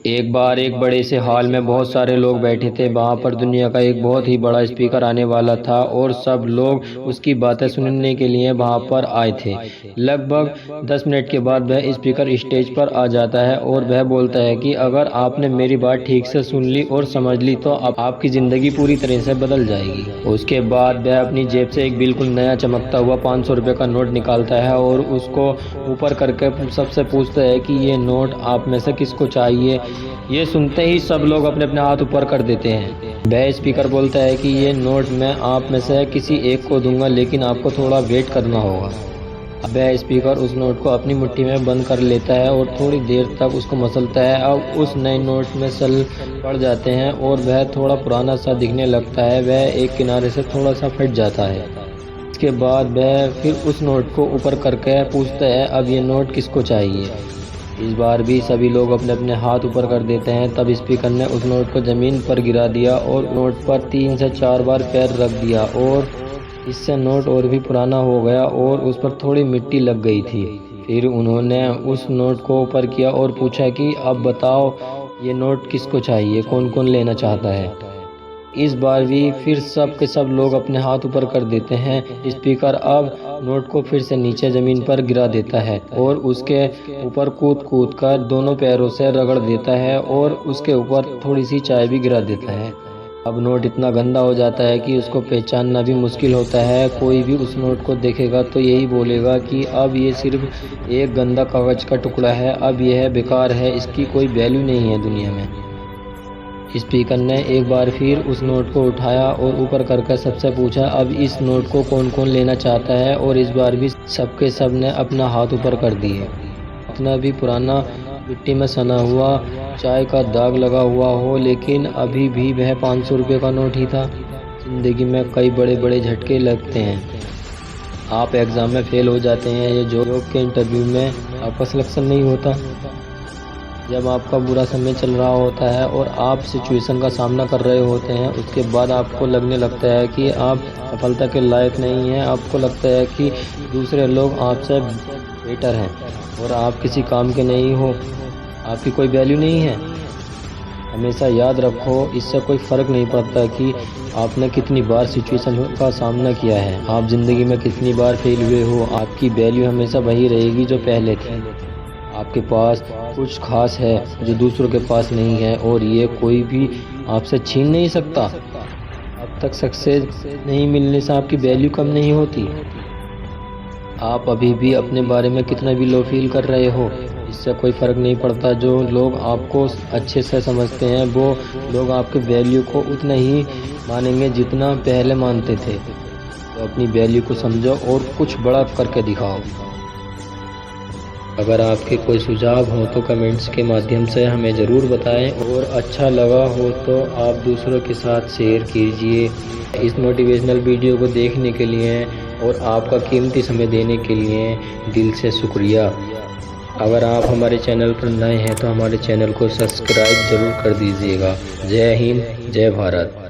एक बार एक बड़े से हॉल में बहुत सारे लोग बैठे थे। वहां पर दुनिया का एक बहुत ही बड़ा स्पीकर आने वाला था और सब लोग उसकी बातें सुनने के लिए वहां पर आए थे। लगभग 10 मिनट के बाद वह स्पीकर स्टेज पर आ जाता है और वह बोलता है कि अगर आपने मेरी बात ठीक से सुन ली और समझ ली तो अब आपकी ज़िंदगी पूरी तरह से बदल जाएगी। उसके बाद वह अपनी जेब से एक बिल्कुल नया चमकता हुआ 500 रुपये का नोट निकालता है और उसको ऊपर करके सबसे पूछता है कि ये नोट आप में से किसको चाहिए। ये सुनते ही सब लोग अपने अपने हाथ ऊपर कर देते हैं। वह स्पीकर बोलता है कि ये नोट मैं आप में से किसी एक को दूंगा, लेकिन आपको थोड़ा वेट करना होगा। अब वह स्पीकर उस नोट को अपनी मुट्ठी में बंद कर लेता है और थोड़ी देर तक उसको मसलता है। अब उस नए नोट में सल पड़ जाते हैं और वह थोड़ा पुराना सा दिखने लगता है। वह एक किनारे से थोड़ा सा फट जाता है। इसके बाद वह फिर उस नोट को ऊपर करके पूछता है अब ये नोट किसको चाहिए। इस बार भी सभी लोग अपने अपने हाथ ऊपर कर देते हैं। तब स्पीकर ने उस नोट को ज़मीन पर गिरा दिया और नोट पर 3 से 4 बार पैर रख दिया और इससे नोट और भी पुराना हो गया और उस पर थोड़ी मिट्टी लग गई थी। फिर उन्होंने उस नोट को ऊपर किया और पूछा कि अब बताओ ये नोट किसको चाहिए, कौन कौन लेना चाहता है। इस बार भी फिर सब के सब लोग अपने हाथ ऊपर कर देते हैं। स्पीकर अब नोट को फिर से नीचे ज़मीन पर गिरा देता है और उसके ऊपर कूद कूद कर दोनों पैरों से रगड़ देता है और उसके ऊपर थोड़ी सी चाय भी गिरा देता है। अब नोट इतना गंदा हो जाता है कि उसको पहचानना भी मुश्किल होता है। कोई भी उस नोट को देखेगा तो यही बोलेगा कि अब ये सिर्फ एक गंदा कागज़ का टुकड़ा है, अब यह बेकार है, इसकी कोई वैल्यू नहीं है दुनिया में। स्पीकर ने एक बार फिर उस नोट को उठाया और ऊपर करके सबसे पूछा अब इस नोट को कौन कौन लेना चाहता है। और इस बार भी सबके सब ने अपना हाथ ऊपर कर दिए। इतना भी पुराना मिट्टी में सना हुआ चाय का दाग लगा हुआ हो, लेकिन अभी भी वह 500 रुपये का नोट ही था। ज़िंदगी में कई बड़े बड़े झटके लगते हैं। आप एग्ज़ाम में फ़ेल हो जाते हैं या जॉब के इंटरव्यू में आपका सिलेक्शन नहीं होता। जब आपका बुरा समय चल रहा होता है और आप सिचुएशन का सामना कर रहे होते हैं, उसके बाद आपको लगने लगता है कि आप सफलता के लायक नहीं हैं। आपको लगता है कि दूसरे लोग आपसे बेटर हैं और आप किसी काम के नहीं हो, आपकी कोई वैल्यू नहीं है। हमेशा याद रखो, इससे कोई फ़र्क नहीं पड़ता कि आपने कितनी बार सिचुएशन का सामना किया है, आप ज़िंदगी में कितनी बार फेल हुए हो, आपकी वैल्यू हमेशा वही रहेगी जो पहले थी। आपके पास कुछ खास है जो दूसरों के पास नहीं है और ये कोई भी आपसे छीन नहीं सकता। अब तक सक्सेस नहीं मिलने से आपकी वैल्यू कम नहीं होती। आप अभी भी अपने बारे में कितना भी लो फील कर रहे हो, इससे कोई फ़र्क नहीं पड़ता। जो लोग आपको अच्छे से समझते हैं वो लोग आपके वैल्यू को उतना ही मानेंगे जितना पहले मानते थे। तो अपनी वैल्यू को समझो और कुछ बड़ा करके दिखाओ। अगर आपके कोई सुझाव हो तो कमेंट्स के माध्यम से हमें ज़रूर बताएं और अच्छा लगा हो तो आप दूसरों के साथ शेयर कीजिए। इस मोटिवेशनल वीडियो को देखने के लिए और आपका कीमती समय देने के लिए दिल से शुक्रिया। अगर आप हमारे चैनल पर नए हैं तो हमारे चैनल को सब्सक्राइब ज़रूर कर दीजिएगा। जय हिंद, जय भारत।